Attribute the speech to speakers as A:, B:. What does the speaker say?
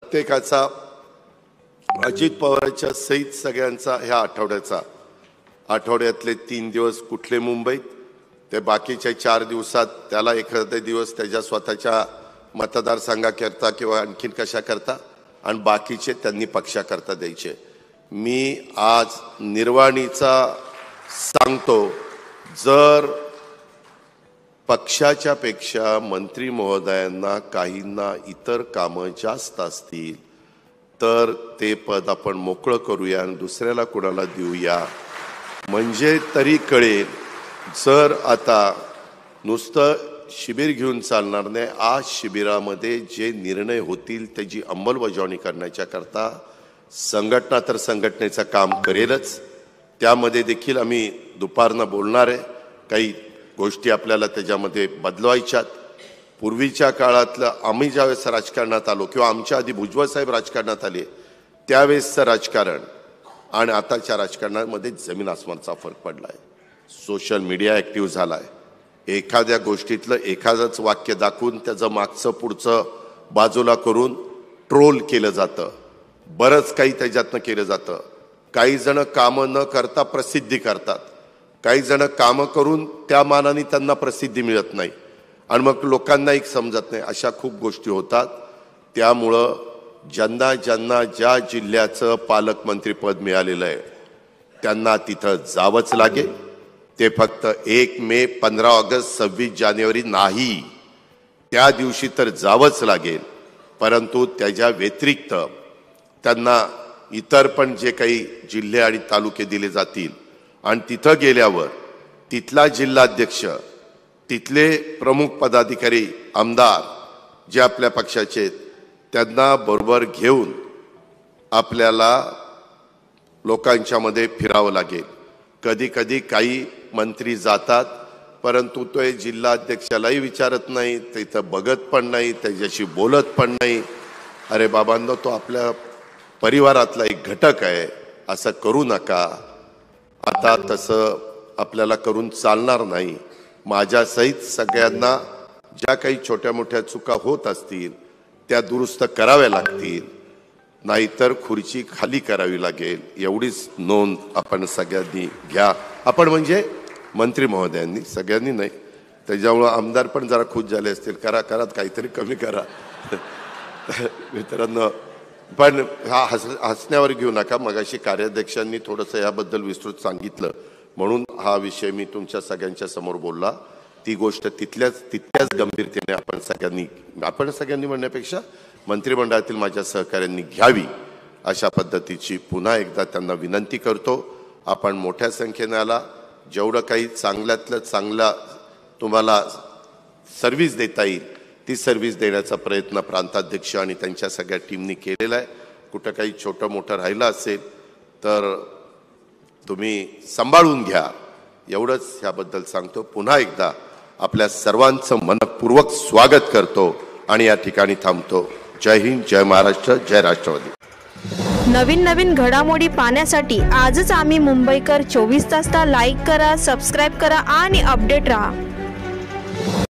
A: प्रत्येकाचा अजित पवारांच्या सहित सगळ्यांचा ह्या आठवड्यातले 3 दिवस कुठले मुंबईत, ते बाकीच्या 4 दिवसात त्याला एखादा दिवस त्याच्या स्वतःच्या मतदारसंघाकरता किंवा आणखीन कशा करता आणि बाकीचे त्यांनी पक्षाकरता द्यायचे। मी आज निर्वाणीचा सांगतो, जर पक्षाच्या पेक्षा मंत्री महोदयांना काहींना इतर कामं जास्त असतील तर ते पद आपण मोकळं करूया आणि दुसऱ्याला कोणाला देऊया, म्हणजे तरी कळेल। जर आता नुसतं शिबिर घेऊन चालणार नाही, आज शिबिरामध्ये जे निर्णय होतील त्याची अंमलबजावणी करण्याच्या करता संघटना तर संघटनेचं काम करेलच, त्यामध्ये देखील आम्ही दुपारनं बोलणार आहे। काही गोष्टी आपल्याला त्याच्यामध्ये बदलवायच्यात। पूर्वीच्या काळातलं आम्ही ज्यावेळेस राजकारणात आलो किंवा आमच्या आधी भुजबळ साहेब राजकारणात आले त्यावेळेसचं राजकारण आणि आताच्या राजकारणामध्ये जमीन आसमानचा फरक पडला आहे। सोशल मीडिया ॲक्टिव्ह झाला आहे। एखाद्या गोष्टीतलं एखादंच वाक्य दाखवून त्याचं मागचं पुढचं बाजूला करून ट्रोल केलं जातं, बरंच काही त्याच्यातनं केलं जातं। काही जण कामं न करता प्रसिद्धी करतात, काही जण कामं करून त्या मानाने त्यांना प्रसिद्धी मिळत नाही आणि मग लोकांना एक समजत नाही, अशा खूप गोष्टी होतात। त्यामुळं ज्यांना ज्यांना ज्या जिल्ह्याचं पालकमंत्रीपद मिळालेलं आहे त्यांना तिथं जावंच लागेल। ते फक्त 1 मे, 15 ऑगस्ट, 26 जानेवारी नाही, त्या दिवशी तर जावंच लागेल, परंतु त्याच्या व्यतिरिक्त त्यांना इतर पण जे काही जिल्हे आणि तालुके दिले जातील आणि तिथं गेल्यावर तिथला जिल्हाध्यक्ष, तिथले प्रमुख पदाधिकारी, आमदार जे आपल्या पक्षाचे त्यांना बरोबर घेऊन आपल्याला लोकांच्या मध्ये फिरावं लागेल। कधी कधी काही मंत्री जातात परंतु तो जिल्हाध्यक्षालाही विचारत नाही, तिथं बघत पण नाही, त्याच्याशी बोलत पण नाही। अरे बाबांनो, तो आपल्या परिवारातला एक घटक आहे, असं करू नका। आता तसं आपल्याला करून चालणार नाही। माझ्यासहित सगळ्यांना ज्या काही छोट्या मोठ्या चुका होत असतील त्या दुरुस्त कराव्या लागतील, नाहीतर खुर्ची खाली करावी लागेल, एवढीच नोंद आपण सगळ्यांनी घ्या। आपण म्हणजे मंत्री महोदयांनी, सगळ्यांनी नाही। त्याच्यामुळं आमदार पण जरा खुश झाले असतील, करा काहीतरी कमी करा मित्रांनो। पण हा हसण्यावर घेऊ नका, मगाशी कार्याध्यक्षांनी थोडंसं याबद्दल विस्तृत सांगितलं म्हणून हा विषय मी तुमच्या सगळ्यांच्या समोर बोलला। ती गोष्ट तितक्याच गंभीरतेने आपण सगळ्यांनी म्हणण्यापेक्षा मंत्रिमंडळातील माझ्या सहकाऱ्यांनी घ्यावी, अशा पद्धतीची पुन्हा एकदा त्यांना विनंती करतो। आपण मोठ्या संख्येने आला, जेवढं काही चांगल्यातलं चांगला तुम्हाला सर्व्हिस देता येईल ती सर्व्हिस देण्याचा प्रयत्न प्रांताध्यक्ष आणि त्यांच्या सगळ्या टीमनी केलेला आहे। कुठं काही छोटं मोठं राहिलं असेल तर तुम्ही सांभाळून घ्या, एवढंच ह्याबद्दल सांगतो। पुन्हा एकदा आपल्या सर्वांचं मनपूर्वक स्वागत करतो आणि या ठिकाणी थांबतो। जय हिंद, जय महाराष्ट्र, जय राष्ट्रवादी।
B: नवीन घडामोडी पाहण्यासाठी आजच आम्ही मुंबईकर 24 तासला लाईक करा, सबस्क्राईब करा आणि अपडेट रहा।